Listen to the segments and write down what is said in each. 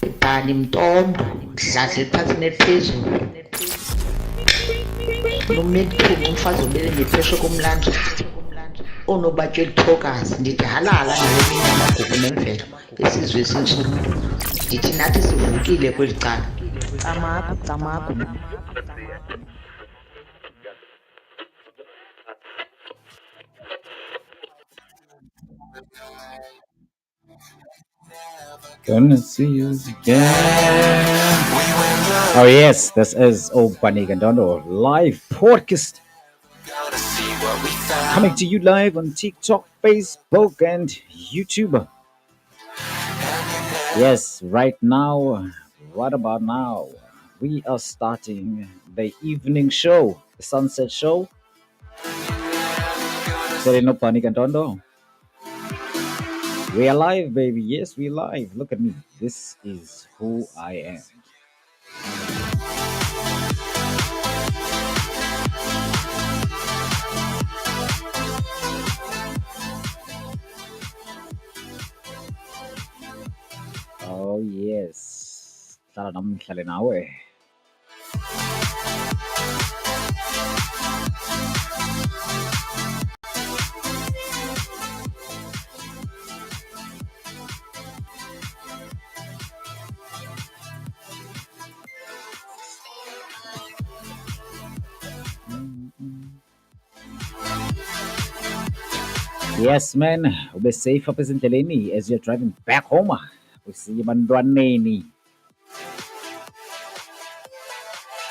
Bani KaNtondo, dladla ephantsi nephezulu. Nomethungu umfazi obele ngepheshe komlanjana. Oonobatya elithokazi. Ndithi halala ngale mini yamagugu nemvelo esizwe esintsundu. Ndithi nathi sivukile kweli cala. Camagu, camagu. Gonna see you again. Oh yes, this is Bani KaNtondo live podcast coming to you live on TikTok, Facebook, and YouTube. Yes, right now, right about now, we are starting the evening show, the sunset show. Sereno Bani KaNtondo. We are live, baby. Yes, we live. Look at me. This is who I am. Oh yes. Hlala nami ngihlale nawe. Yes, man. Ube safe up ezindleleni as you're driving back home. Usiye bantwaneni.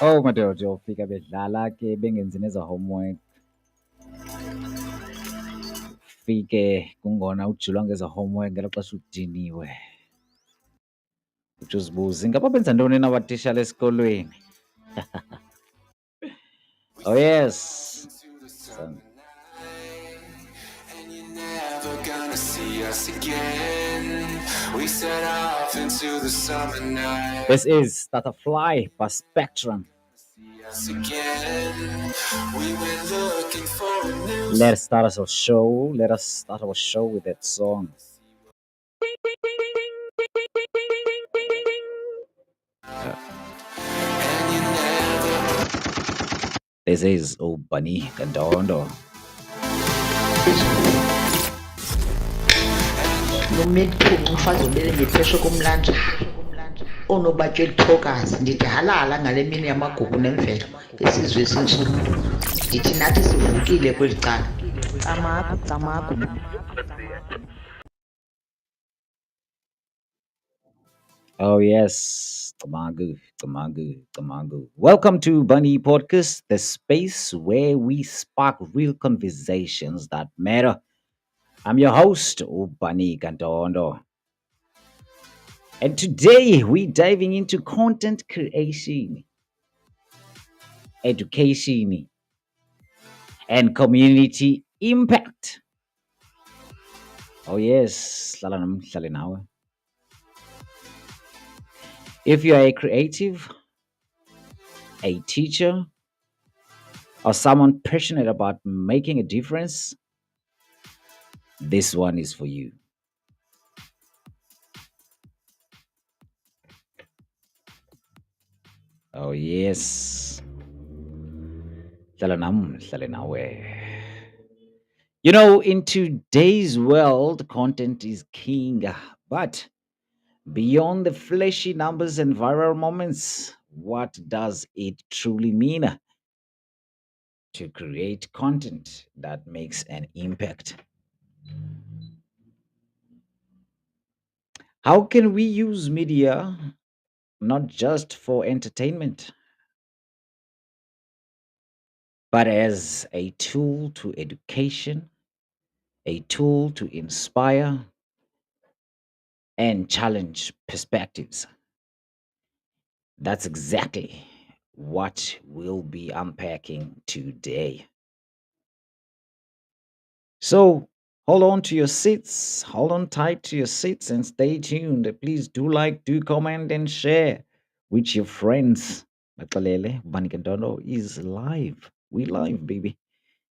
Oh madoda ufika bedlala ke bengenzi neza homework. Fike kungona ujulwa ngeza homework ngelo xesha udiniwe. Uthi uzibuze ngaba benza ntoni na batishala esikolweni. Oh yes. Son. Gonna see us again. We set off into the summer night. This is Starter Fly by Spectrum. Let us start our show. Let us start our show with that song. This is Bani KaNtondo. Nomethungu umfazi obele ngepheshe komlanjana. Oonobatya elithokazi. Ndithi halala ngale mini yamagugu nemvelo esizwe esintsundu. Ndithi nathi sivukile kweli cala. Camagu, camagu. Oh yes, Tamagu, Tamagu, Tamagu. Welcome to Bunny Podcast, the space where we spark real conversations that matter. I'm your host, Bani KaNtondo. And today we're diving into content creation, education, and community impact. Oh yes, Lalanam Shalinawa. If you are a creative, a teacher, or someone passionate about making a difference, this one is for you. Oh yes. Salanam, salinawe. You know, in today's world, content is king. But beyond the flashy numbers and viral moments, what does it truly mean to create content that makes an impact? How can we use media not just for entertainment, but as a tool to education, a tool to inspire and challenge perspectives? That's exactly what we'll be unpacking today. So hold on to your seats, hold on tight to your seats, and stay tuned. Please do like, do comment, and share with your friends. Makalele, Bani KaNtondo is live. We live, baby.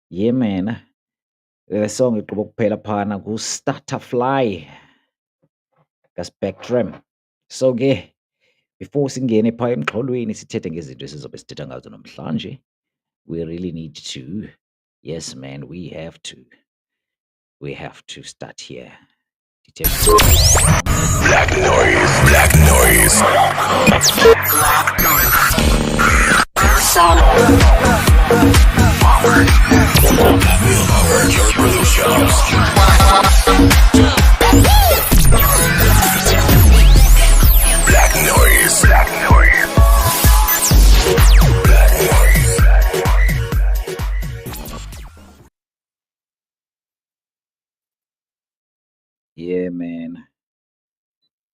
Yeah, man. The song igqiba ukuphela phana ku-Starter Fly kaSpectrum. So-ke before singene phaa emxholweni sithethe ngezinto esizobe sithetha ngazo namhlanje, we really need to, yes man, we have to start here. Black noise, black noise. Your black noise, black noise. Yeah, man.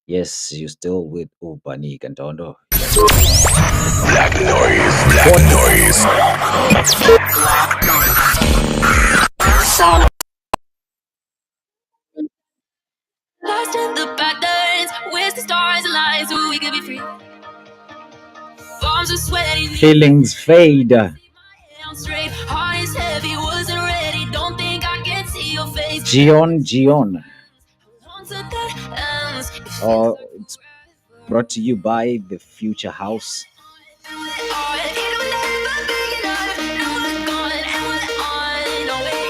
Yes, you still with Bani KaNtondo. Black noise, black noise. Lost in the patterns, wish the stars align so we could be free. Palms are sweaty, Feelings fade. down straight, heart is heavy, wasn't ready. Don't think I can see your face. Gion. Long to that ends, it feels Oh, like it's brought to you by the Future House. all it will never be enough. Now we're gone and we're on our way.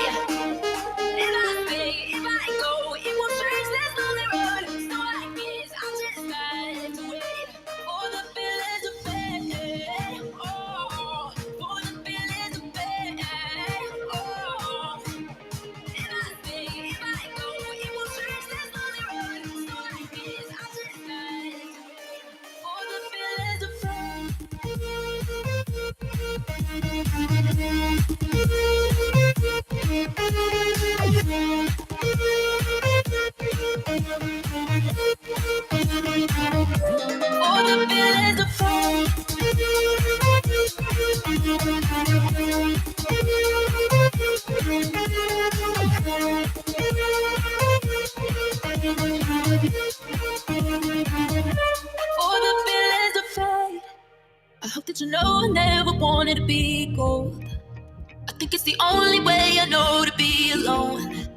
If I stay, if I go, it will change this lonely road. So I guess I just got to wait for the feelings to fade. Oh, for the feelings to fade. Oh, if I stay, if I go, it will change this lonely road. So I guess I just got to wait for the feelings to for the feelings to for the feelings to fade. I hope that you know I never wanted to be gold. I think it's the only way I know to be alone.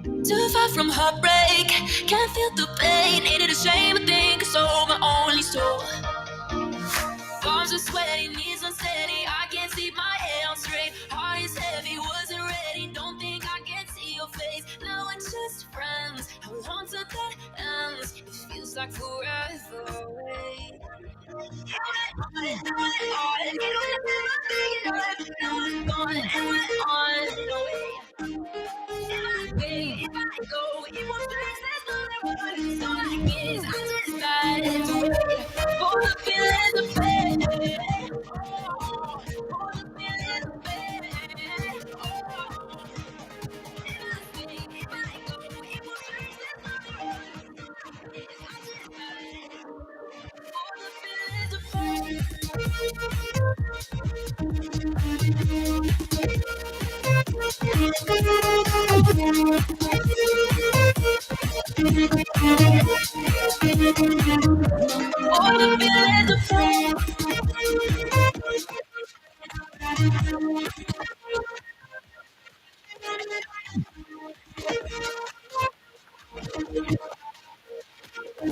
Too far from heartbreak, can't feel the pain. Ain't it a shame I think it's all my only soul? Palms are sweaty, knees unsteady. I can't see my head on straight. Heart is heavy, wasn't ready. Don't think I can see your face. Now we're just friends. How long till that ends? It feels like forever away.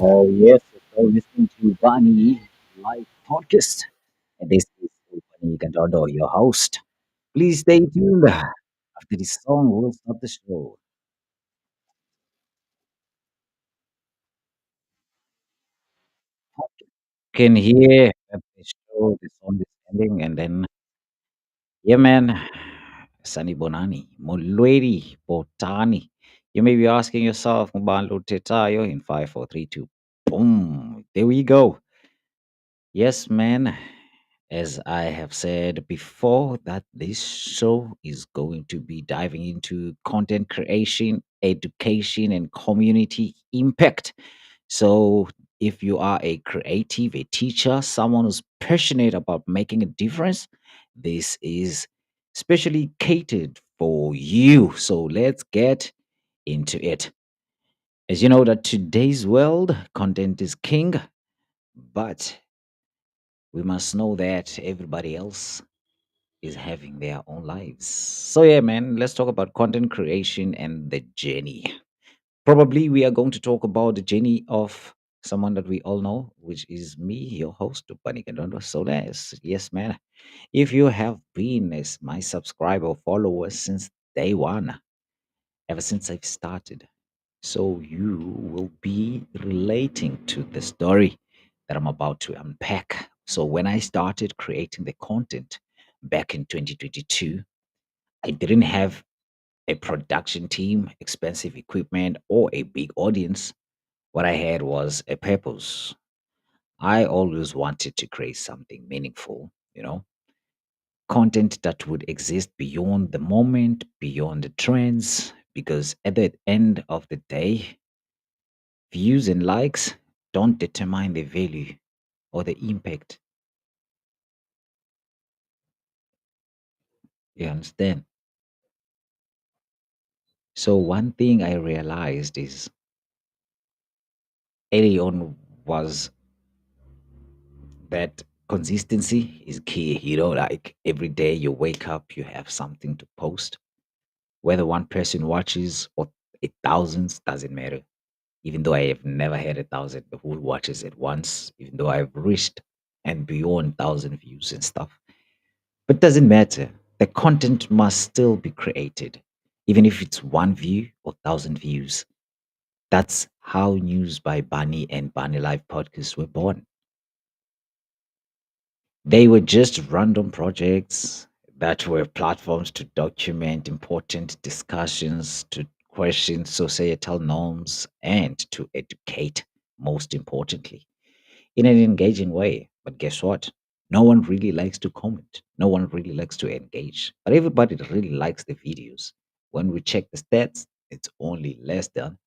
Oh, yes, you're listening to Bani Live Podcast. And this is Bani KaNtondo, your host. Please stay tuned. After this song, we'll start the show. You can hear that the song is ending, and then, yeah, man, Sunny Bonani, Mulweri Botani. You may be asking yourself, Mbalo Tetayo in 5, 4, 3, 2, boom. There we go. Yes, man. As I have said before, that this show is going to be diving into content creation, education, and community impact. So, if you are a creative, a teacher, someone who's passionate about making a difference, this is specially catered for you. So, let's get into it. As you know, that today's world, content is king, but we must know that everybody else is having their own lives. So, yeah, man, let's talk about content creation and the journey. Probably we are going to talk about the journey of someone that we all know, which is me, your host, Bani KaNtondo. So yes, man. If you have been as my subscriber or follower since day one, ever since I've started, so you will be relating to the story that I'm about to unpack. So when I started creating the content back in 2022, I didn't have a production team, expensive equipment, or a big audience. What I had was a purpose. I always wanted to create something meaningful, content that would exist beyond the moment, beyond the trends, because at the end of the day, views and likes don't determine the value or the impact. You understand? So, one thing I realized is early on was that consistency is key. Like every day you wake up, you have something to post. Whether one person watches or a thousands doesn't matter. Even though I have never had a thousand who watches it once, even though I've reached and beyond thousand views and stuff. But doesn't matter. The content must still be created, even if it's one view or thousand views. That's how News by Bani and Bani Live podcasts were born. They were just random projects that were platforms to document important discussions, to question societal norms, and to educate, most importantly, in an engaging way. But guess what? No one really likes to comment. No one really likes to engage. But everybody really likes the videos. When we check the stats, it's only less than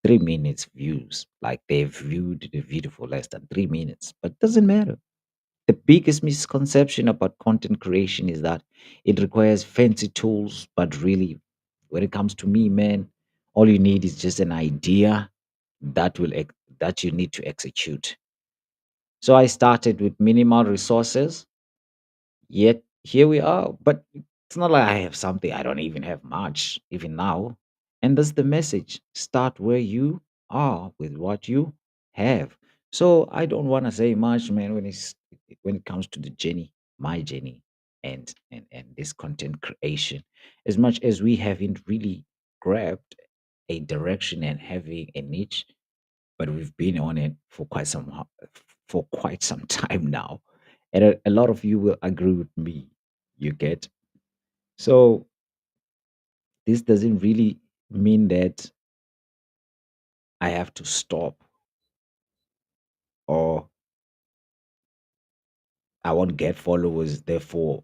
3 minutes views. Like they've viewed the video for less than 3 minutes. But it doesn't matter. The biggest misconception about content creation is that it requires fancy tools, but really, when it comes to me, man, all you need is just an idea that you need to execute. So I started with minimal resources, yet here we are. But it's not like I have something, I don't even have much, even now. And that's the message. Start where you are with what you have. So I don't want to say much, man, when it comes to the journey, my journey, and this content creation. As much as we haven't really grabbed a direction and having a niche, but we've been on it for quite some time now, and a lot of you will agree with me. You get. So this doesn't really mean that I have to stop, or I won't get followers. Therefore,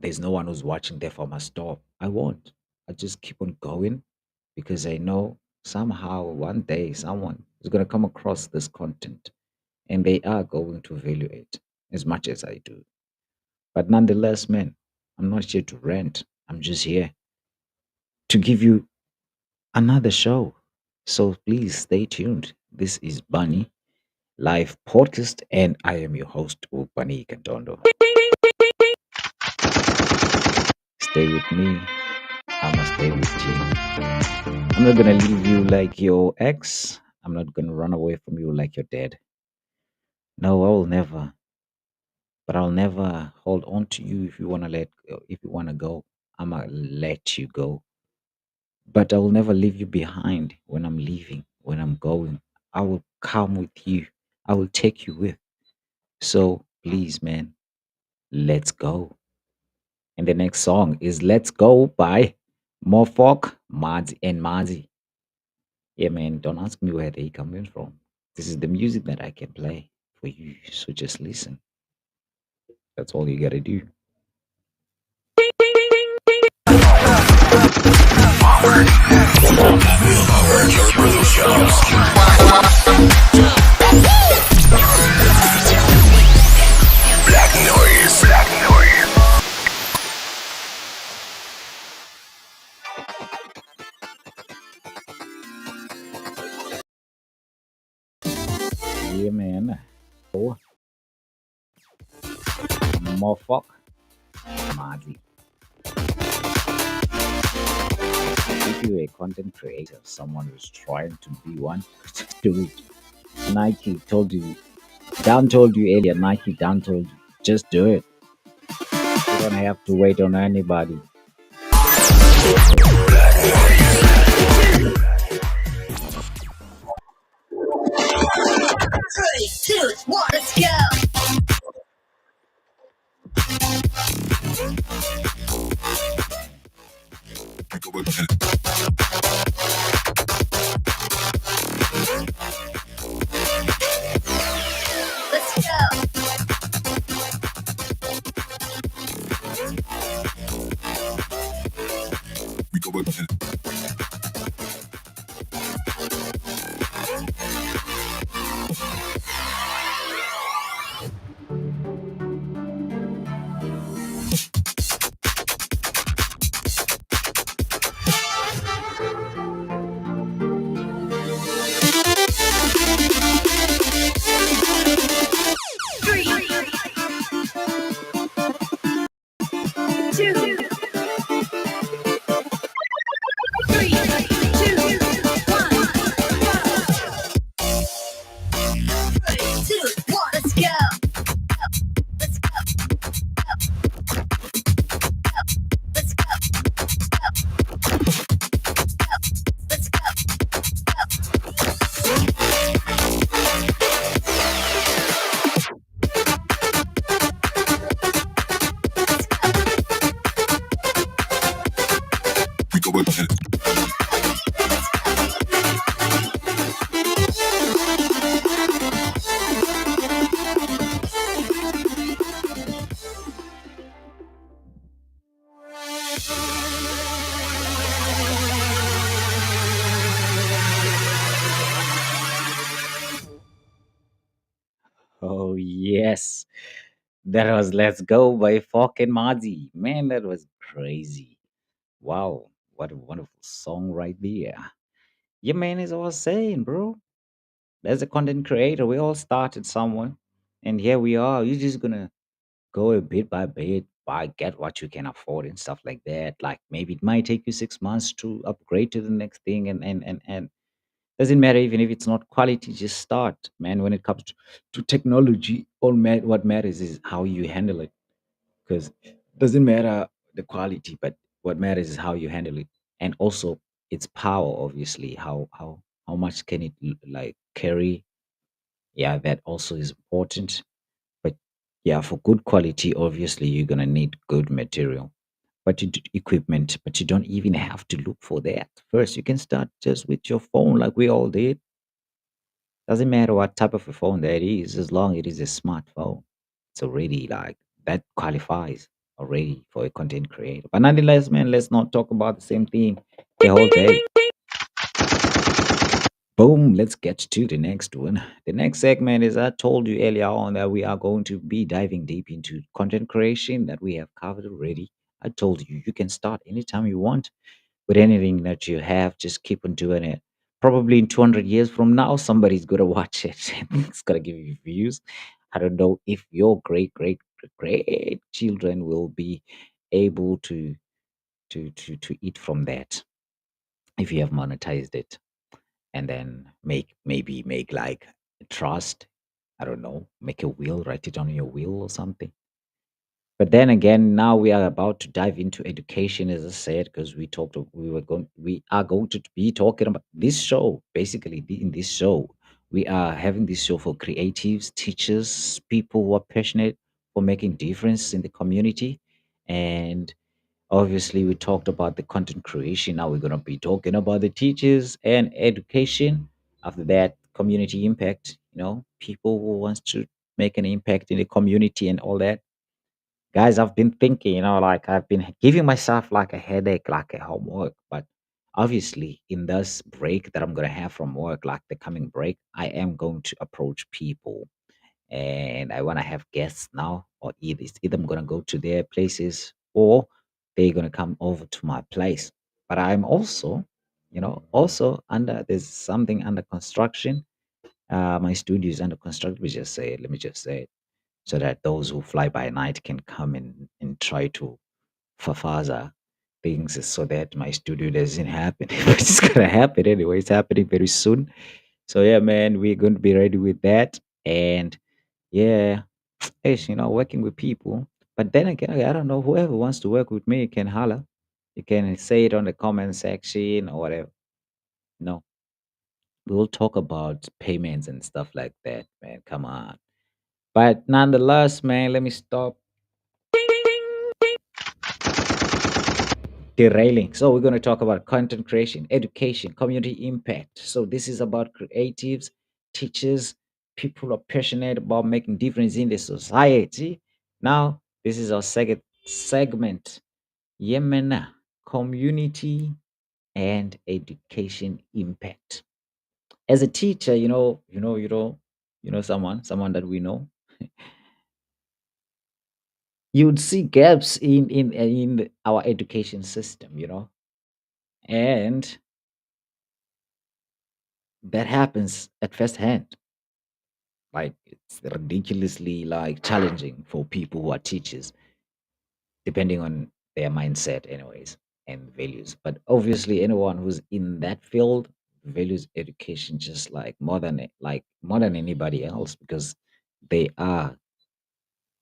there's no one who's watching. Therefore, I must stop. I won't. I just keep on going because I know somehow one day someone is going to come across this content and they are going to value it as much as I do. But nonetheless, man, I'm not here to rant. I'm just here to give you another show. So please stay tuned. This is Bunny Live Podcast, and I am your host, Bani KaNtondo. Stay with me. I'ma stay with you. I'm not gonna leave you like your ex. I'm not gonna run away from you like you're dead. No, I will never. But I'll never hold on to you if you wanna go. I'ma let you go. But I will never leave you behind when I'm leaving, when I'm going. I will come with you. I will take you with. So please, man, let's go. And the next song is Let's Go by Mofok, Mazi, and Mazi. Yeah, man, don't ask me where they coming from. This is the music that I can play for you. So just listen. That's all you gotta do. Black noise. Black noise. Yeah, man. Oh, Mofok, Mazi. If you're a content creator, someone who's trying to be one, do it. Nike told you, Dan told you earlier, Nike, Dan told you, just do it. You don't have to wait on anybody. Three, two, one, let's go. Let's go. Three, two, three, two, one, three, two, one, let's go. Let's go. Let's go. Let's go. Oh, yes. That was Let's Go by fucking Mazi. Man, that was crazy. Wow. What a wonderful song right there. Yeah, man, as I was saying, bro. As a content creator, we all started somewhere. And here we are. You're just gonna go a bit by bit, buy, get what you can afford and stuff like that. Like maybe it might take you 6 months to upgrade to the next thing and doesn't matter even if it's not quality, just start, man. When it comes to technology, what matters is how you handle it. Because doesn't matter the quality, but what matters is how you handle it. And also its power, obviously. How much can it like carry? Yeah, that also is important. But yeah, for good quality, obviously you're gonna need good material, equipment. But you don't even have to look for that first. You can start just with your phone, like we all did. Doesn't matter what type of a phone that is, as long it is a smartphone. It's already like that qualifies already for a content creator. But nonetheless, man, let's not talk about the same thing the whole day. Boom, let's get to the next one. The next segment is I told you earlier on that we are going to be diving deep into content creation that we have covered already. I told you you can start anytime you want with anything that you have, just keep on doing it. Probably in 200 years from now, somebody's going to watch it and it's going to give you views. I don't know if your great children will be able to eat from that if you have monetized it and then maybe make like a trust. I don't know, make a will, write it on your will or something. But then again, now we are about to dive into education, as I said, because we are going to be talking about this show. Basically, in this show, we are having this show for creatives, teachers, people who are passionate for making difference in the community, and obviously, we talked about the content creation. Now we're going to be talking about the teachers and education. After that, community impact. People who wants to make an impact in the community and all that. Guys, I've been thinking, like I've been giving myself like a headache, like a homework. But obviously, in this break that I'm going to have from work, like the coming break, I am going to approach people and I want to have guests now, or either I'm going to go to their places or they're going to come over to my place. But I'm also, also there's something under construction. My studio is under construction. Let me just say it so that those who fly by night can come and try to fafaza things so that my studio doesn't happen. But it's gonna happen anyway. It's happening very soon. So yeah, man, we're going to be ready with that. And yeah, it's working with people. But then again, I don't know. Whoever wants to work with me can holler. You can say it on the comment section or whatever. No, we'll talk about payments and stuff like that, man. Come on. But nonetheless, man, let me stop derailing. So we're going to talk about content creation, education, community impact. So this is about creatives, teachers, people who are passionate about making difference in the society. Now, this is our second segment. Yemena, community and education impact. As a teacher, someone that we know, you would see gaps in our education system, and that happens at first hand. Like it's ridiculously like challenging for people who are teachers, depending on their mindset, anyways, and values. But obviously, anyone who's in that field values education just like more than anybody else because they are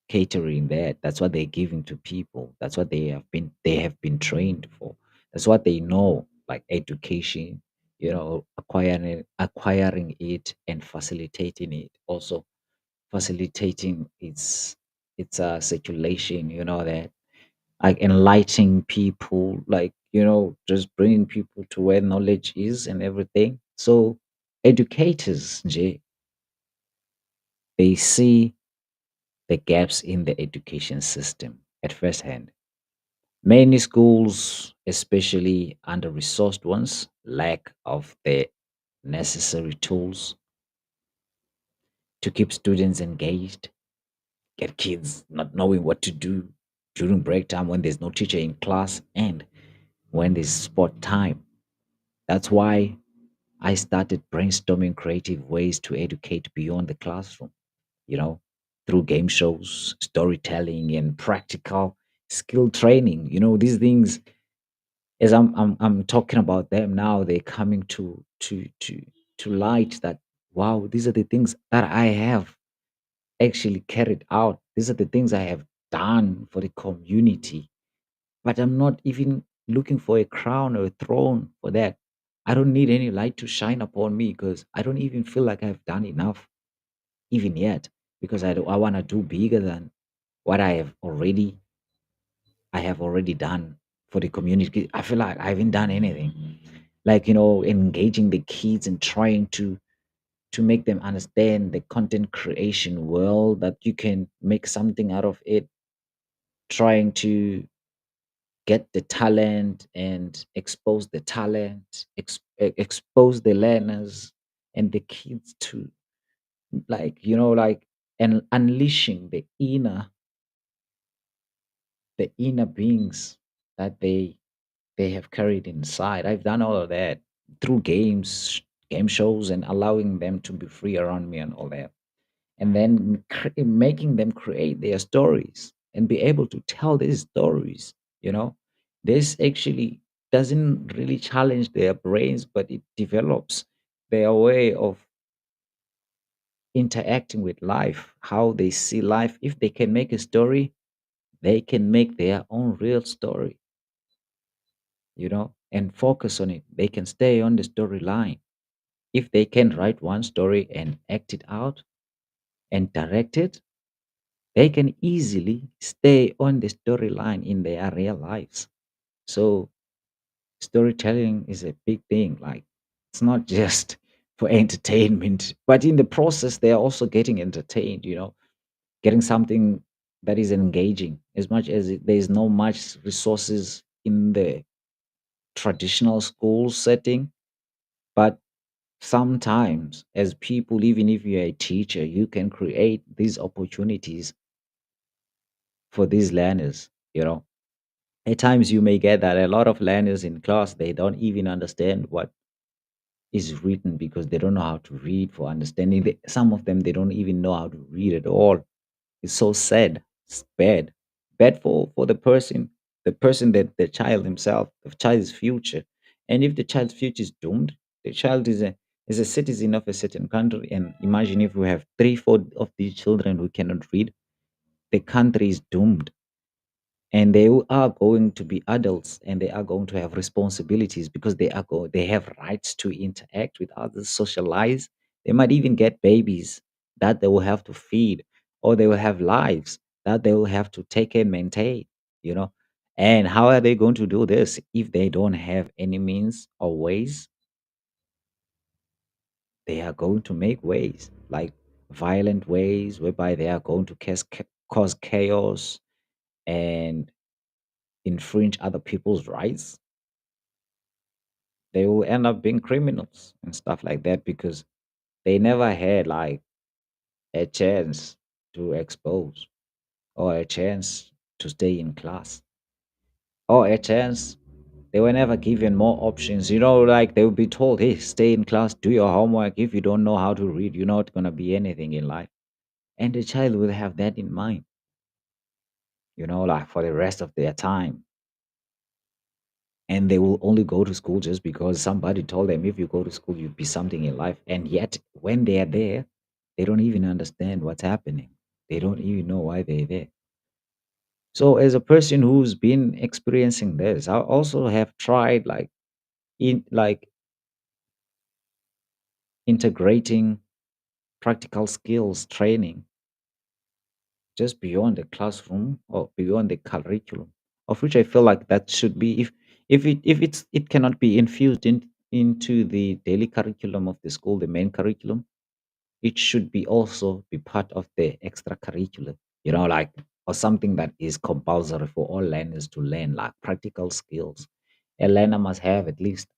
catering that. That's what they're giving to people. That's what they have been trained for. That's what they know, like education, acquiring it and facilitating it. Also facilitating its circulation, that like enlightening people, like just bringing people to where knowledge is and everything. So educators, Jay, they see the gaps in the education system at first hand. Many schools, especially under resourced ones, lack of the necessary tools to keep students engaged, get kids not knowing what to do during break time when there's no teacher in class and when there's sport time. That's why I started brainstorming creative ways to educate beyond the classroom, you know, through game shows, storytelling, and practical skill training. These things, as I'm talking about them now, they're coming to light that wow, these are the things that I have actually carried out. These are the things I have done for the community. But I'm not even looking for a crown or a throne for that. I don't need any light to shine upon me because I don't even feel like I've done enough even yet because I want to do bigger than what I have already done for the community. I feel like I haven't done anything. Like, engaging the kids and trying to make them understand the content creation world, that you can make something out of it, trying to get the talent and expose the talent, expose the learners and the kids to, like and unleashing the inner beings that they have carried inside. I've done all of that through game shows, and allowing them to be free around me and all that. And then making them create their stories and be able to tell these stories. You know, this actually doesn't really challenge their brains, but it develops their way of interacting with life, how they see life. If they can make a story, they can make their own real story, and focus on it. They can stay on the storyline. If they can write one story and act it out and direct it, they can easily stay on the storyline in their real lives. So storytelling is a big thing. Like it's not just for entertainment, but in the process, they are also getting entertained, getting something that is engaging as much as there is no much resources in the traditional school setting. But sometimes as people, even if you're a teacher, you can create these opportunities for these learners. At times you may get that a lot of learners in class, they don't even understand what is written because they don't know how to read for understanding. Some of them, they don't even know how to read at all. It's so sad. It's bad for the person, that the child himself, the child's future. And if the child's future is doomed, the child is a citizen of a certain country, and imagine if we have three, four of these children who cannot read, the country is doomed. And they are going to be adults, and they are going to have responsibilities because they have rights to interact with others, socialize. They might even get babies that they will have to feed, or they will have lives that they will have to take and maintain, you know. And how are they going to do this if they don't have any means or ways? They are going to make ways, like violent ways, whereby they are going to cause chaos and infringe other people's rights. They will end up being criminals and stuff like that because they never had like a chance to expose, or a chance to stay in class, or a chance. They were never given more options. Like they would be told, hey, stay in class, do your homework. If you don't know how to read, you're not going to be anything in life. And the child will have that in mind, like for the rest of their time. And they will only go to school just because somebody told them, if you go to school, you'll be something in life. And yet, when they are there, they don't even understand what's happening. They don't even know why they're there. So, as a person who's been experiencing this, I also have tried like integrating practical skills training just beyond the classroom or beyond the curriculum, of which I feel like that should be, if it cannot be infused into the daily curriculum of the school, the main curriculum, it should be also be part of the extracurricular, like, or something that is compulsory for all learners to learn, like practical skills. A learner must have at least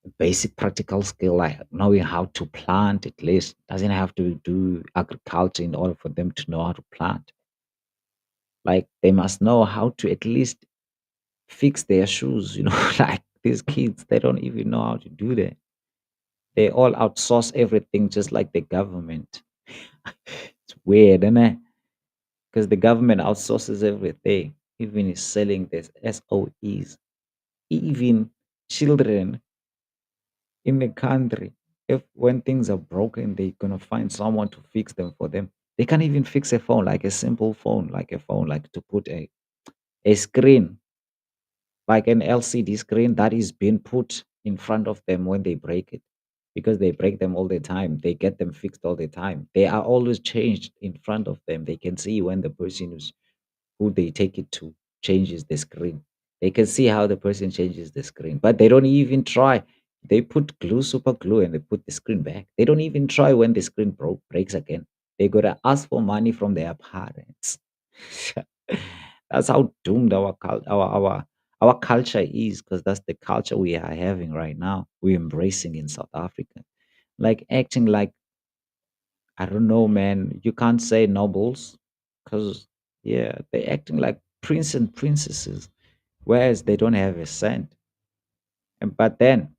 a basic practical skill, like knowing how to plant. At least doesn't have to do agriculture in order for them to know how to plant. Like they must know how to at least fix their shoes, like these kids, they don't even know how to do that. They all outsource everything just like the government. It's weird, isn't it? Because the government outsources everything, even is selling this SOEs. Even children in the country, if when things are broken, they're gonna find someone to fix them for them. They can't even fix a phone, like a simple phone, like a phone, like to put a screen, like an LCD screen that is being put in front of them when they break it, because they break them all the time. They get them fixed all the time. They are always changed in front of them. They can see when the person who they take it to changes the screen. They can see how the person changes the screen, but they don't even try. They put glue, super glue, and they put the screen back. They don't even try when the screen breaks again. They gotta ask for money from their parents. That's how doomed our culture is, because that's the culture we are having right now. We're embracing in South Africa, like acting like, I don't know, man. You can't say nobles, because yeah, they're acting like prince and princesses, whereas they don't have a cent. And but then,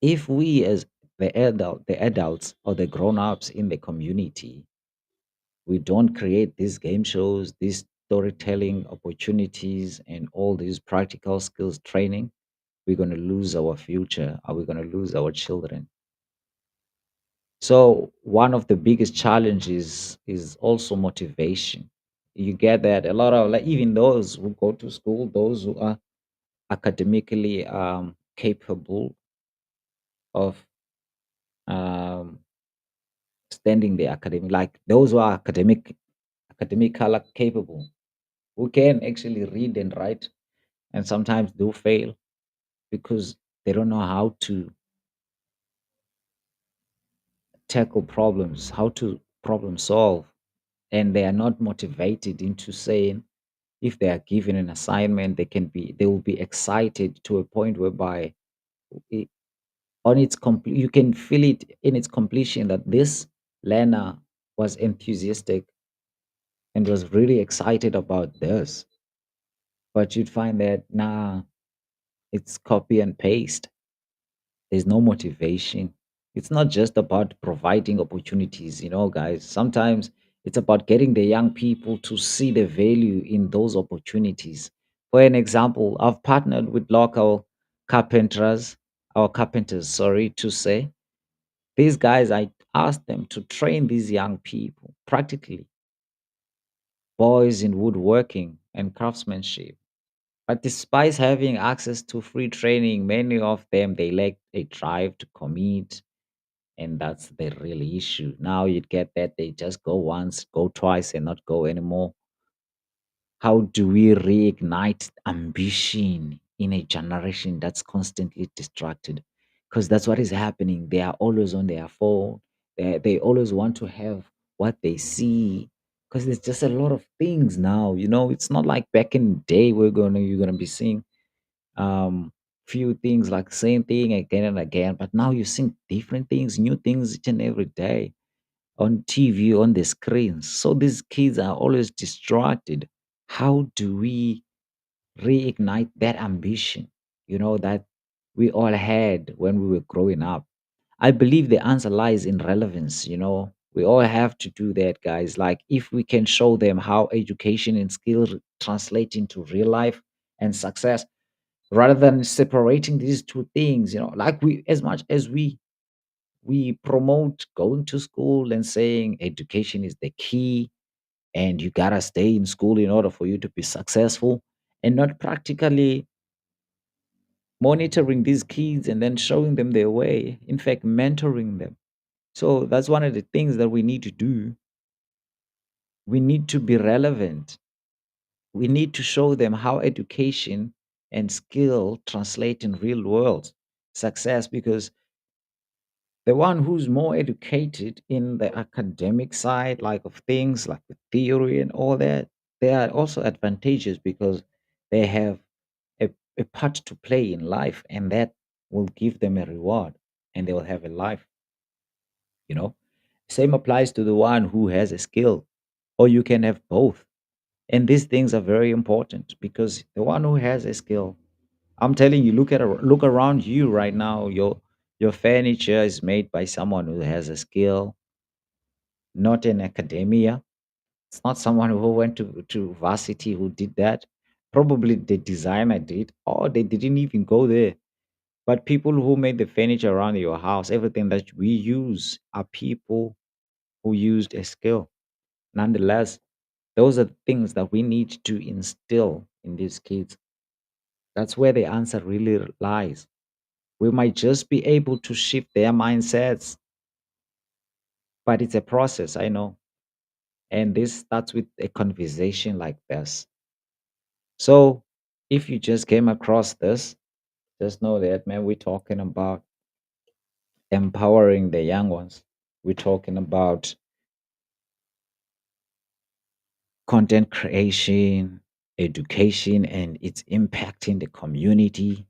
if we as the adults or the grown-ups in the community, we don't create these game shows, these storytelling opportunities, and all these practical skills training, we're going to lose our future. Are we going to lose our children? So one of the biggest challenges is also motivation. You get that a lot of, like, even those who go to school, those who are academically capable of um, standing the academic, like those who are academically capable, who can actually read and write, and sometimes do fail because they don't know how to tackle problems, how to problem solve, and they are not motivated into saying, if they are given an assignment, they will be excited to a point whereby it, on its you can feel it in its completion that this learner was enthusiastic and was really excited about this. But you'd find that, nah, it's copy and paste. There's no motivation. It's not just about providing opportunities, guys. Sometimes it's about getting the young people to see the value in those opportunities. For an example, I've partnered with local carpenters, our carpenters, sorry to say, These guys, I asked them to train these young people practically, boys in woodworking and craftsmanship. But despite having access to free training, many of them they lack a drive to commit, and that's the real issue. Now you get that they just go once, go twice, and not go anymore. How do we reignite ambition in a generation that's constantly distracted? Because that's what is happening. They are always on their phone. They always want to have what they see. Because there's just a lot of things now. It's not like back in the day you're gonna be seeing few things like same thing again and again. But now you're seeing different things, new things each and every day on TV, on the screens. So these kids are always distracted. How do we reignite that ambition, that we all had when we were growing up? I believe the answer lies in relevance. We all have to do that, guys. Like, if we can show them how education and skills translate into real life and success, rather than separating these two things, like as much as we promote going to school and saying education is the key and you gotta stay in school in order for you to be successful, and not practically monitoring these kids and then showing them their way, in fact mentoring them. So that's one of the things that we need to do. We need to be relevant. We need to show them how education and skill translate in real world success, because the one who's more educated in the academic side, like of things like the theory and all that, they are also advantageous because they have a part to play in life, and that will give them a reward, and they will have a life, you know. Same applies to the one who has a skill, or you can have both. And these things are very important, because the one who has a skill, I'm telling you, look around you right now. Your furniture is made by someone who has a skill, not in academia. It's not someone who went to varsity who did that. Probably the designer did, or they didn't even go there. But people who made the furniture around your house, everything that we use, are people who used a skill. Nonetheless, those are the things that we need to instill in these kids. That's where the answer really lies. We might just be able to shift their mindsets, but it's a process, I know. And this starts with a conversation like this. So if you just came across this, just know that, man, we're talking about empowering the young ones. We're talking about content creation, education, and its impact in the community,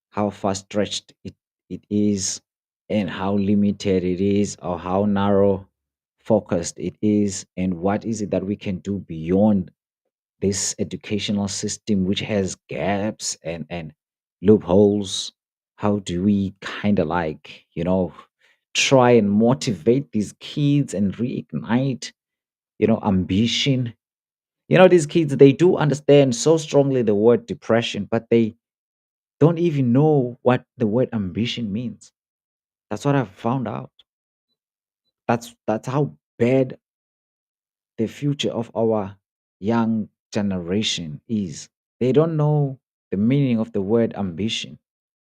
how far stretched it is, and how limited it is, or how narrow focused it is, and what is it that we can do beyond this educational system, which has gaps and loopholes. How do we kind of like, try and motivate these kids and reignite, ambition? These kids, they do understand so strongly the word depression, but they don't even know what the word ambition means. That's what I've found out. That's how bad the future of our young generation is. They don't know the meaning of the word ambition,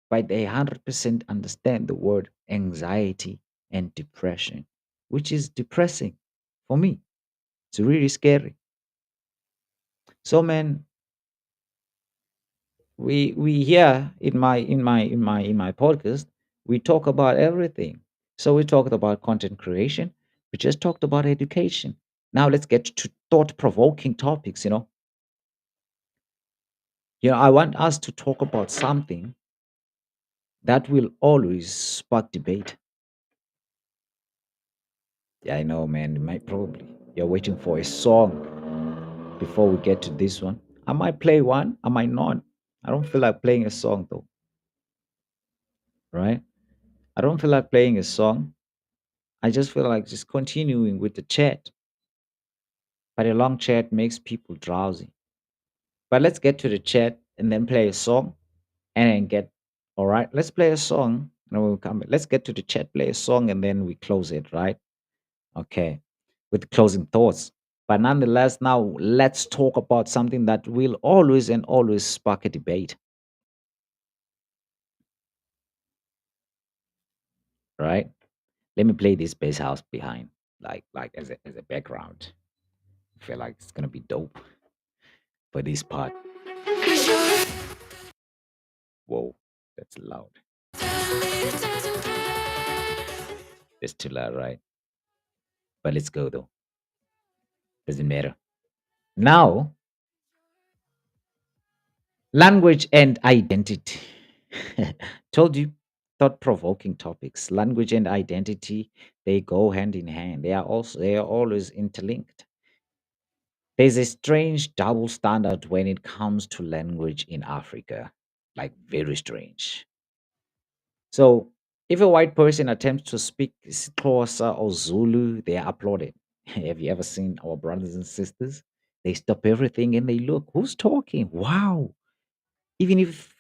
but they 100% understand the word anxiety and depression, which is depressing for me. It's really scary. So, man, we here in my podcast, we talk about everything. So we talked about content creation, we just talked about education. Now let's get to thought provoking topics. I want us to talk about something that will always spark debate. Yeah, I know, man. You might probably you're waiting for a song before we get to this one. I might play one, I might not. I don't feel like playing a song though, right? I don't feel like playing a song. I just feel like just continuing with the chat. But a long chat makes people drowsy. But let's get to the chat and then play a song and then get all right. Let's play a song No, we'll come. Let's get to the chat, play a song, and then we close it, right? Okay, with closing thoughts. But nonetheless, now let's talk about something that will always and always spark a debate, right? Let me play this bass house behind, like as a background. I feel like it's gonna be dope for this part. Whoa, that's loud. It's too loud, right? But let's go though. Doesn't matter. Now, language and identity. Told you, thought-provoking topics. Language and identity, they go hand in hand. They are always interlinked. There's a strange double standard when it comes to language in Africa. Like very strange. So if a white person attempts to speak Xhosa or Zulu, they are applauded. Have you ever seen our brothers and sisters? They stop everything and they look, who's talking? Wow. Even if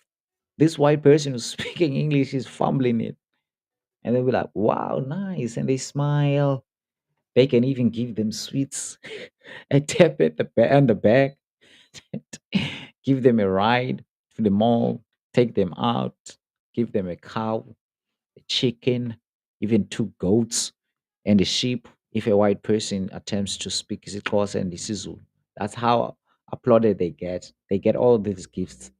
this white person who's speaking English is fumbling it. And they'll be like, wow, nice. And they smile. They can even give them sweets, a tap at on the back, give them a ride to the mall, take them out, give them a cow, a chicken, even two goats, and a sheep. If a white person attempts to speak Xhosa and isiZulu, that's how applauded they get. They get all these gifts.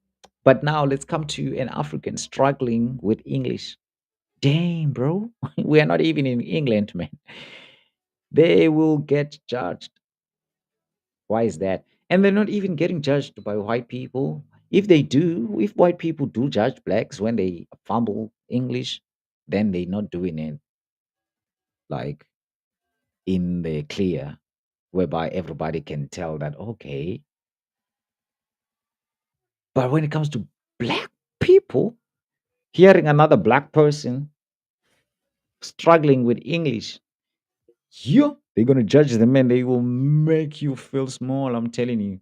But now let's come to an African struggling with English. Damn, bro. We are not even in England, man. They will get judged. Why is that? And they're not even getting judged by white people. If they do, if white people do judge blacks when they fumble English, then they're not doing it like in the clear, whereby everybody can tell that, okay. But when it comes to black people, hearing another black person struggling with English, yeah, they're gonna judge them and they will make you feel small. I'm telling you.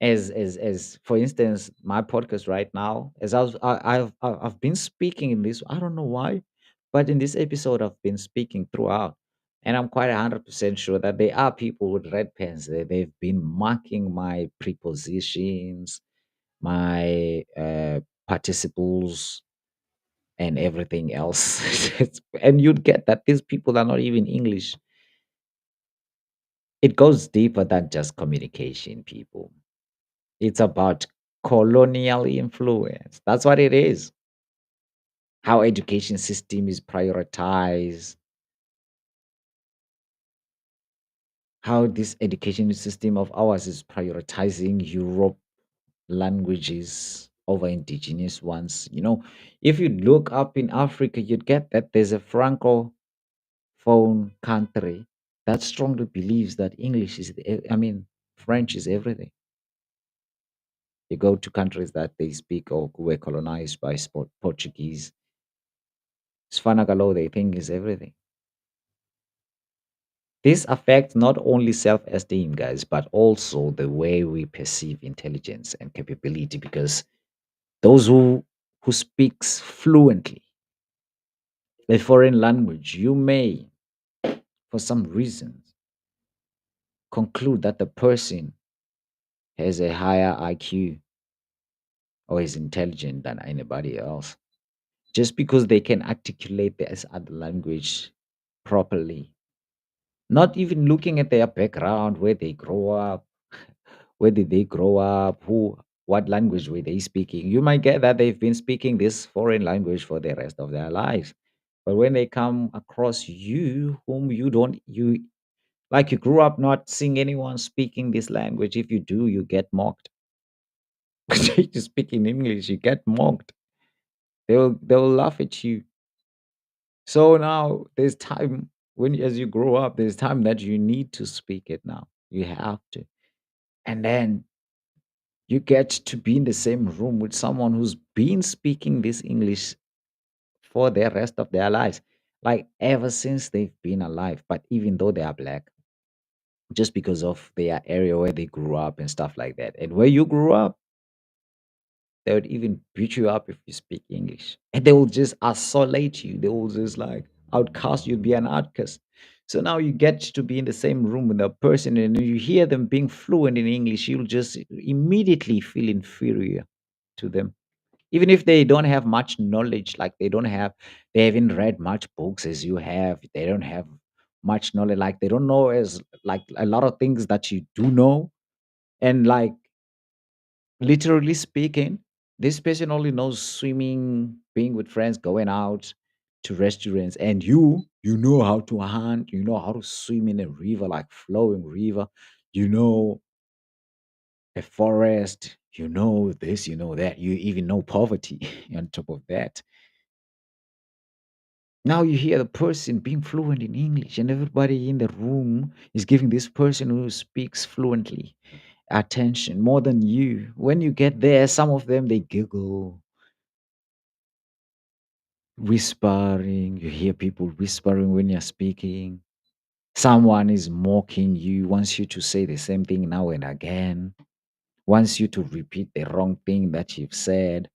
As for instance, my podcast right now, as I've been speaking in this. I don't know why, but in this episode I've been speaking throughout, and I'm quite 100% sure that there are people with red pens. They've been marking my prepositions, my participles, and everything else. And you'd get that these people are not even English. It goes deeper than just communication, people. It's about colonial influence. That's what it is. How education system is prioritized, how this education system of ours is prioritizing Europe languages over indigenous ones. If you look up in Africa, you'd get that there's a francophone country that strongly believes that English is, French is everything. You go to countries that they speak or who were colonized by Portuguese, Sfanagalo, they think is everything. This affects not only self-esteem, guys, but also the way we perceive intelligence and capability. Because those who speaks fluently a foreign language, you may, for some reasons, conclude that the person has a higher IQ or is intelligent than anybody else, just because they can articulate this other language properly. Not even looking at their background, where they grow up, where did they grow up, what language were they speaking. You might get that they've been speaking this foreign language for the rest of their lives. But when they come across you, whom you don't, like you grew up not seeing anyone speaking this language. If you do, you get mocked. You speak in English, you get mocked. They'll laugh at you. So now there's time when as you grow up, there's time that you need to speak it now. You have to. And then you get to be in the same room with someone who's been speaking this English for the rest of their lives, like ever since they've been alive. But even though they are black, just because of their area where they grew up and stuff like that, and where you grew up, They would even beat you up if you speak English. And they will just isolate you. They will just like outcast you, be an outcast. So now you get to be in the same room with a person and you hear them being fluent in English, you'll just immediately feel inferior to them. Even if they don't have much knowledge, like they haven't read much books as you have, they don't have much knowledge, like they don't know as like a lot of things that you do know. And like literally speaking, this person only knows swimming, being with friends, going out to restaurants, and you know how to hunt, you know how to swim in a river, like flowing river, you know a forest, you know this, you know that, you even know poverty on top of that. Now you hear the person being fluent in English, and everybody in the room is giving this person who speaks fluently attention more than you. When you get there, some of them they giggle, whispering. You hear people whispering when you're speaking. Someone is mocking you, wants you to say the same thing now and again, wants you to repeat the wrong thing that you've said.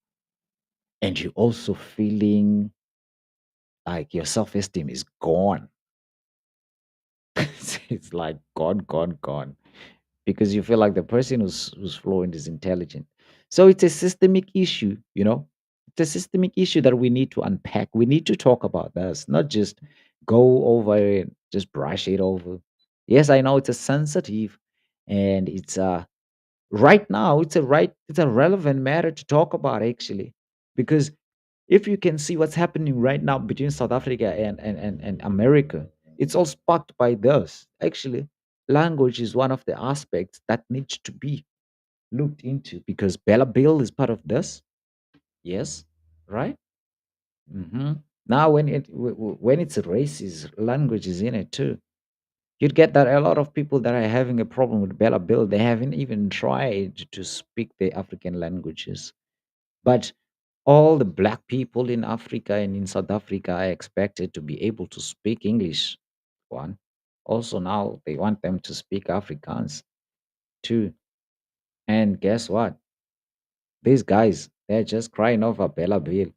And you're also feeling like your self esteem is gone. It's like gone, gone, gone. Because you feel like the person who's fluent is intelligent. So it's a systemic issue, you know. It's a systemic issue that we need to unpack. We need to talk about this, not just go over it, just brush it over. Yes, I know it's a sensitive and it's right now it's a relevant matter to talk about actually. Because if you can see what's happening right now between South Africa and America, it's all sparked by this. Actually, language is one of the aspects that needs to be looked into because Bella Bill is part of this. Yes, right? hmm Now, when it's racist, language is in it too. You'd get that a lot of people that are having a problem with Bella Bill, they haven't even tried to speak the African languages. But all the black people in Africa and in South Africa are expected to be able to speak English. One. Also, now they want them to speak Afrikaans too. And guess what? These guys, they're just crying over Bella Bill.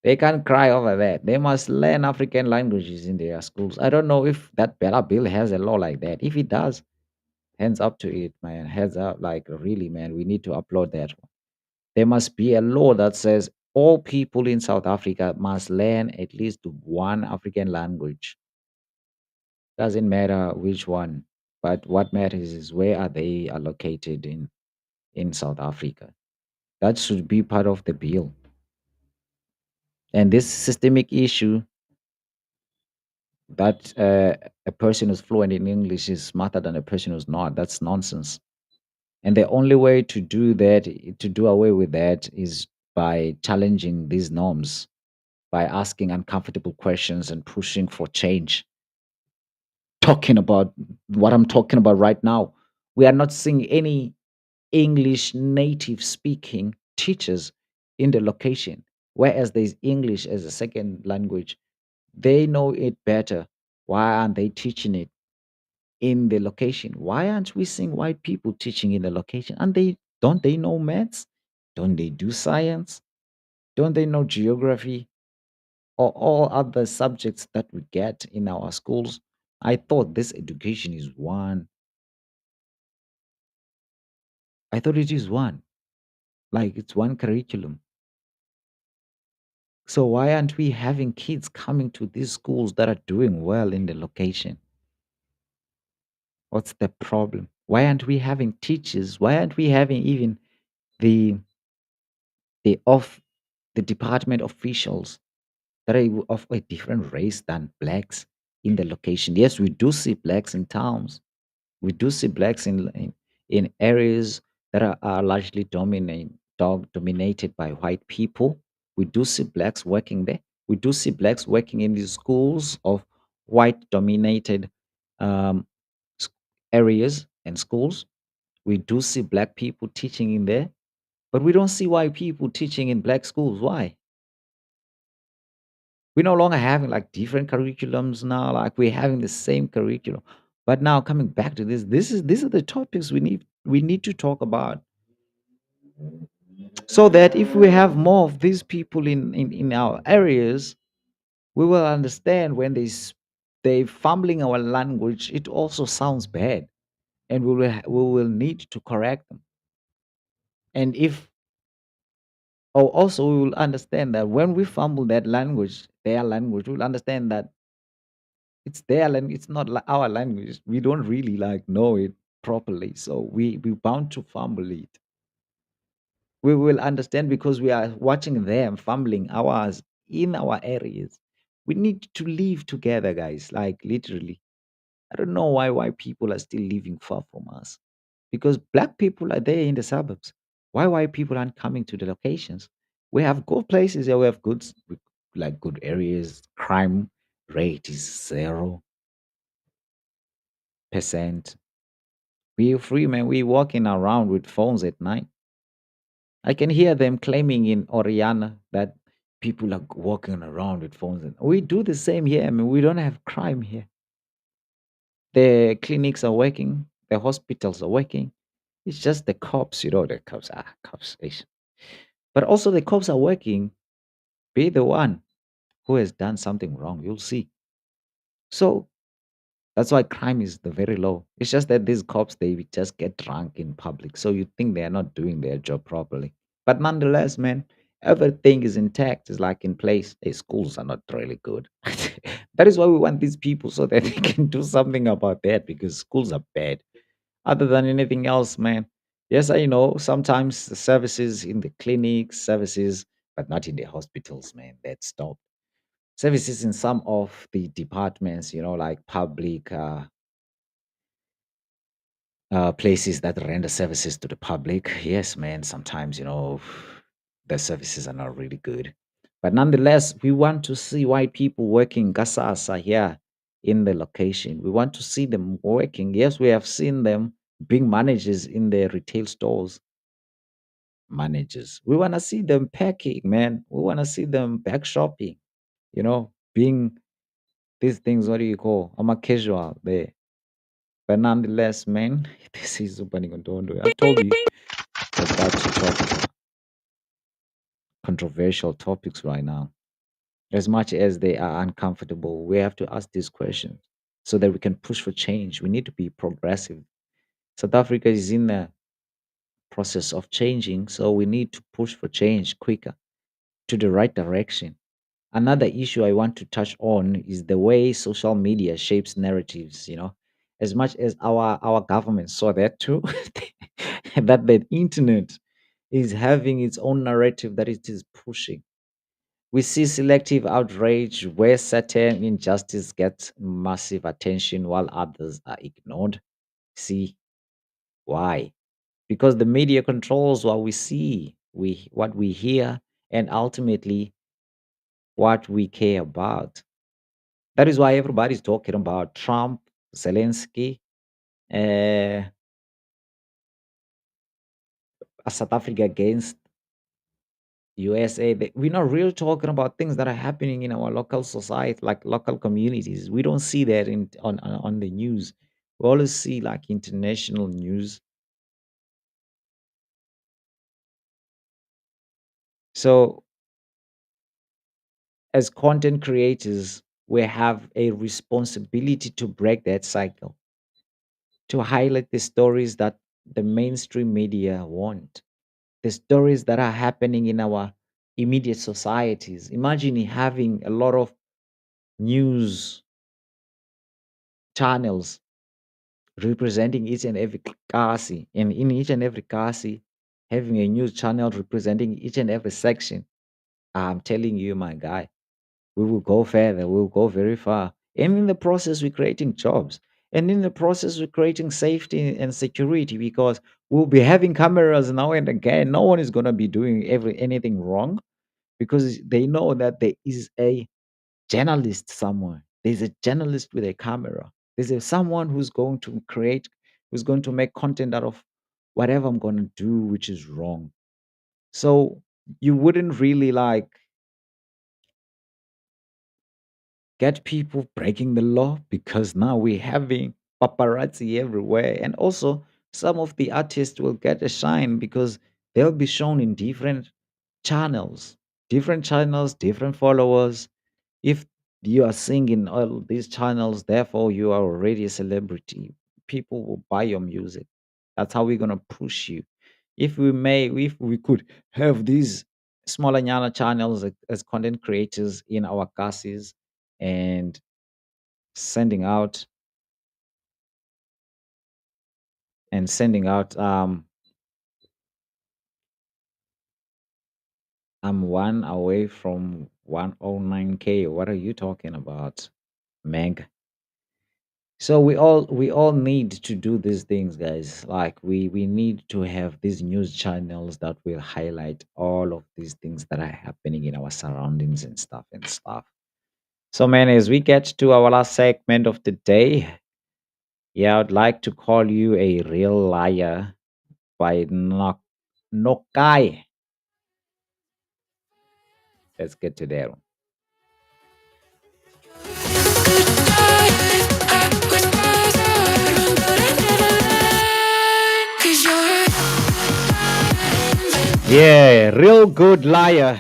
They can't cry over that. They must learn African languages in their schools. I don't know if that Bella Bill has a law like that. If it does, hands up to it, man. Heads up. Like, really, man, we need to upload that. There must be a law that says all people in South Africa must learn at least one African language. Doesn't matter which one, but what matters is where are they allocated in South Africa. That should be part of the bill. And this systemic issue that a person who's fluent in English is smarter than a person who's not. That's nonsense. And the only way to do that, to do away with that, is by challenging these norms, by asking uncomfortable questions and pushing for change. Talking about what I'm talking about right now, we are not seeing any English native speaking teachers in the location, whereas there's English as a second language. They know it better. Why aren't they teaching it in the location? Why aren't we seeing white people teaching in the location? And they don't they know maths? Don't they do science? Don't they know geography or all other subjects that we get in our schools? I thought this education is one. I thought it is one. Like it's one curriculum. So why aren't we having kids coming to these schools that are doing well in the location? What's the problem? Why aren't we having teachers? Why aren't we having even the the of the department officials that are of a different race than blacks in the location? Yes, we do see blacks in towns. We do see blacks in areas that are largely dominated by white people. We do see blacks working there. We do see blacks working in the schools of white dominated um, s- areas and schools. We do see black people teaching in there, but we don't see white people teaching in black schools. Why? We're no longer having like different curriculums now, like we're having the same curriculum. But now coming back to this, these are the topics we need to talk about. So that if we have more of these people in our areas, we will understand when they fumbling our language, it also sounds bad, and we will need to correct them. And if oh, also we will understand that when we fumble that language, their language, we'll understand that it's their language, it's not our language. We don't really like know it properly, so we bound to fumble it. We will understand because we are watching them fumbling ours in our areas. We need to live together, guys. Like literally, I don't know why people are still living far from us. Because black people are there in the suburbs. Why white people aren't coming to the locations? We have good places here. We have like good areas. Crime rate is 0%. We free man. We walking around with phones at night. I can hear them claiming in Oriana that people are walking around with phones. And we do the same here. I mean, we don't have crime here. The clinics are working. The hospitals are working. It's just the cops, the cops are cops. But also the cops are working. Be the one who has done something wrong. You'll see. So that's why crime is the very low. It's just that these cops they just get drunk in public. So you think they are not doing their job properly. But nonetheless, man, everything is intact, is like in place. The schools are not really good. That is why we want these people so that they can do something about that because schools are bad. Other than anything else, man. Yes, I know sometimes the services in the clinics, services, but not in the hospitals, man. That's stopped. Services in some of the departments, like public places that render services to the public. Yes, man. Sometimes, the services are not really good. But nonetheless, we want to see white people working gasasa here in the location. We want to see them working. Yes, we have seen them being managers in the retail stores. Managers. We want to see them packing, man. We want to see them back shopping, being these things, what do you call? I'm a casual there. But nonetheless, man, this is Bani KaNtondo. I told you we're about to talk about controversial topics right now. As much as they are uncomfortable, we have to ask these questions so that we can push for change. We need to be progressive. South Africa is in the process of changing, so we need to push for change quicker to the right direction. Another issue I want to touch on is the way social media shapes narratives, as much as our government saw that too, that the internet is having its own narrative that it is pushing. We see selective outrage where certain injustice gets massive attention while others are ignored. See why? Because the media controls what we see, what we hear, and ultimately what we care about. That is why everybody's talking about Trump, Zelensky, uh, South Africa against USA. We're not really talking about things that are happening in our local society, like local communities. We don't see that on the news. We always see like international news. So, as content creators, we have a responsibility to break that cycle, to highlight the stories that the mainstream media want, the stories that are happening in our immediate societies. Imagine having a lot of news channels representing each and every kasi, and in each and every kasi, having a news channel representing each and every section. I'm telling you, my guy, we will go further, we'll go very far. And in the process, we're creating jobs. And in the process, we're creating safety and security because we'll be having cameras now and again. No one is going to be doing anything wrong because they know that there is a journalist somewhere. There's a journalist with a camera. Someone who's going to create, who's going to make content out of whatever I'm going to do, which is wrong. So you wouldn't really like get people breaking the law because now we're having paparazzi everywhere. And also, some of the artists will get a shine because they'll be shown in different channels, different followers. If you are singing all these channels, therefore you are already a celebrity. People will buy your music. That's how we're gonna push you. If we could have these smaller nyana channels as content creators in our classes and sending out sending out. I'm one away from 109K. What are you talking about, Meg? So we all need to do these things, guys. Like we need to have these news channels that will highlight all of these things that are happening in our surroundings and stuff. So man, as we get to our last segment of the day, yeah, I'd like to call you a real liar by Nokai. Let's get to that one. Yeah, real good liar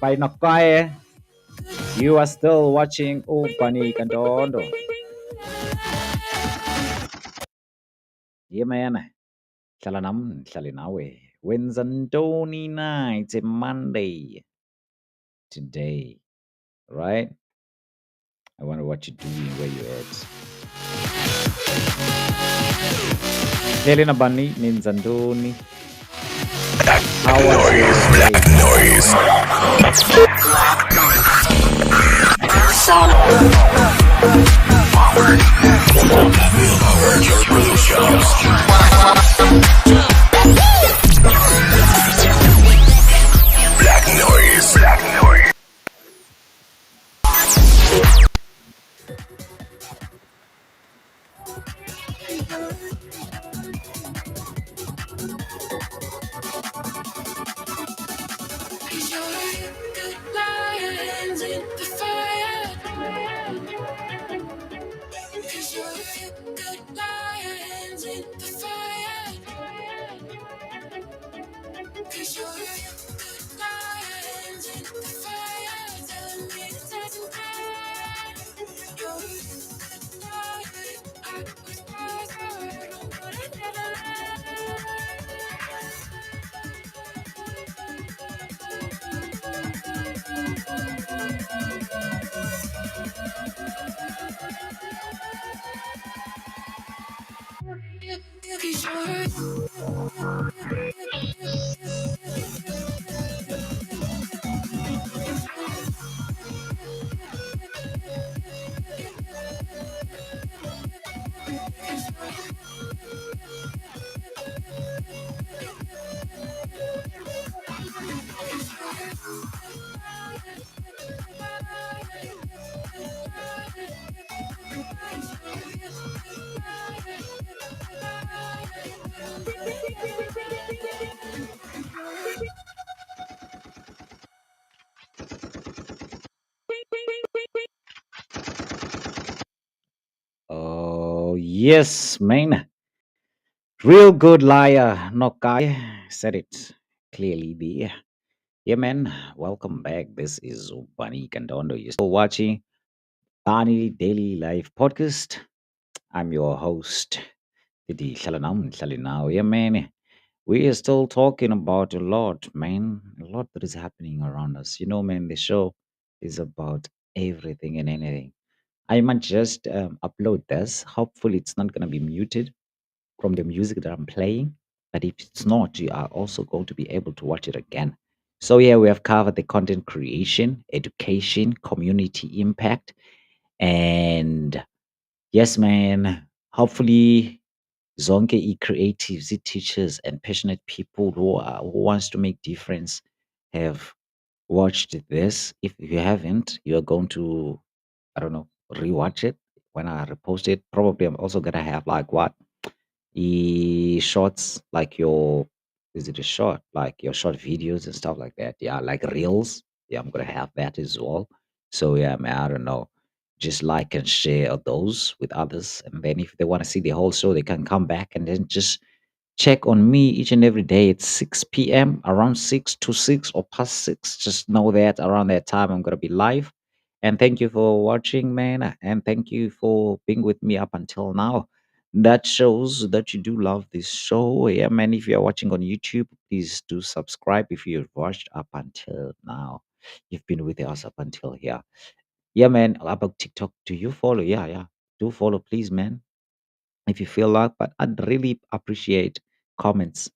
by Nokai. You are still watching Bani KaNtondo. Yeah, man. Shalanam, Shalinawe. Wednesday night, it's a Monday today, right? I wonder what you're doing, where you at. Lele na Bani, Ninzandoni. How was your Black day? noise. Power your production. Black noise. Black noise. Oh, yes, man. Real good liar, Nokai. Said it clearly there. Yeah, man. Welcome back. This is Bani KaNtondo. You're still watching Bani Daily Life Podcast. I'm your host, Didi Shalanam Shalinao. Yeah, man. We are still talking about a lot, man. A lot that is happening around us. You know, man, the show is about everything and anything. I might just upload this. Hopefully, it's not going to be muted from the music that I'm playing. But if it's not, you are also going to be able to watch it again. So, yeah, we have covered the content creation, education, community impact. And yes, man, hopefully, zonke creatives, teachers, and passionate people who wants to make difference have watched this. If you haven't, you are going to, I don't know, rewatch it when I repost it. Probably I'm also gonna have like what shorts, like your is it a short, like your short videos and stuff like that. Yeah, like reels. Yeah, I'm gonna have that as well. So yeah, man, I don't know. Just like and share those with others, and then if they want to see the whole show, they can come back and then just check on me each and every day at 6 p.m., around 6 to 6 or past 6. Just know that around that time I'm going to be live. And thank you for watching, man. And thank you for being with me up until now. That shows that you do love this show. Yeah, man. If you're watching on YouTube, please do subscribe if you've watched up until now. You've been with us up until here. Yeah, man. About TikTok, do you follow? Yeah, yeah. Do follow, please, man, if you feel like. But I'd really appreciate comments.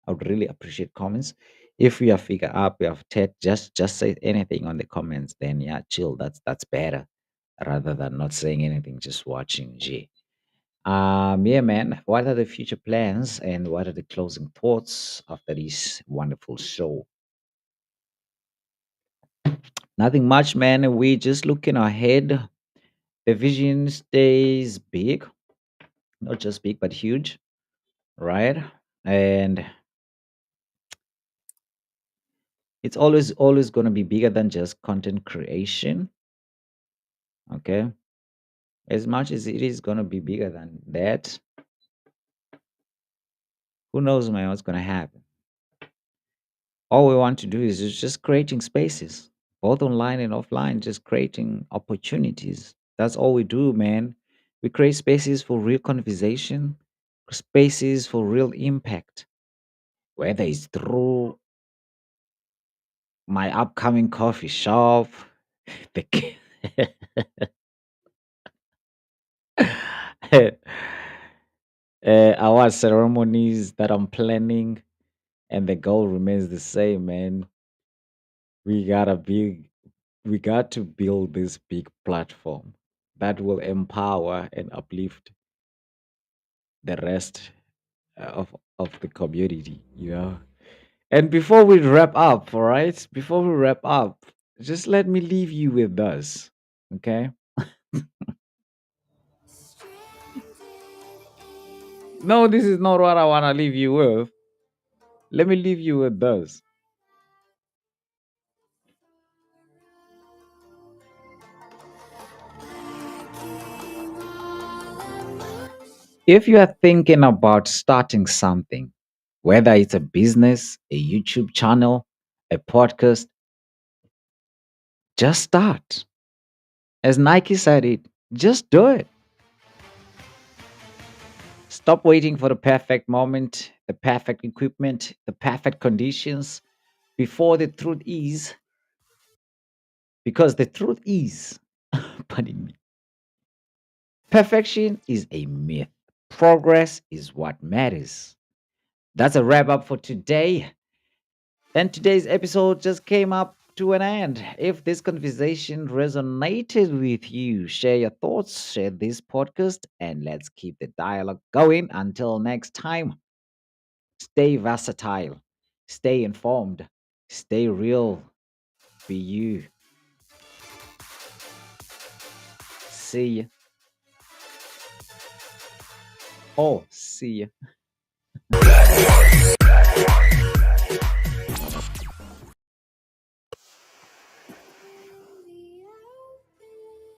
I would really appreciate comments. If we are figure up, we have tech, just say anything on the comments. Then yeah, chill. That's better rather than not saying anything, just watching. G. Yeah, man. What are the future plans and what are the closing thoughts after this wonderful show? Nothing much, man. We just looking ahead. The vision stays big, not just big but huge, right? And it's always going to be bigger than just content creation. Okay, as much as it is going to be bigger than that, who knows, man, what's going to happen. All we want to do is just creating spaces, both online and offline, just creating opportunities. That's all we do, man. We create spaces for real conversation, spaces for real impact, whether it's through my upcoming coffee shop, the our ceremonies that I'm planning, and the goal remains the same, man. We gotta big, we got to build this big platform that will empower and uplift the rest of the community, you know. And before we wrap up, all right, before we wrap up, just let me leave you with this, okay? No, this is not what I want to leave you with. Let me leave you with this. If you are thinking about starting something, whether it's a business, a YouTube channel, a podcast, just start. As Nike said it, just do it. Stop waiting for the perfect moment, the perfect equipment, the perfect conditions before the truth is, because the truth is, pardon me, perfection is a myth. Progress is what matters. That's a wrap up for today. And today's episode just came up to an end. If this conversation resonated with you, share your thoughts, share this podcast, and let's keep the dialogue going. Until next time, stay versatile, stay informed, stay real, be you. See ya. Oh, see ya.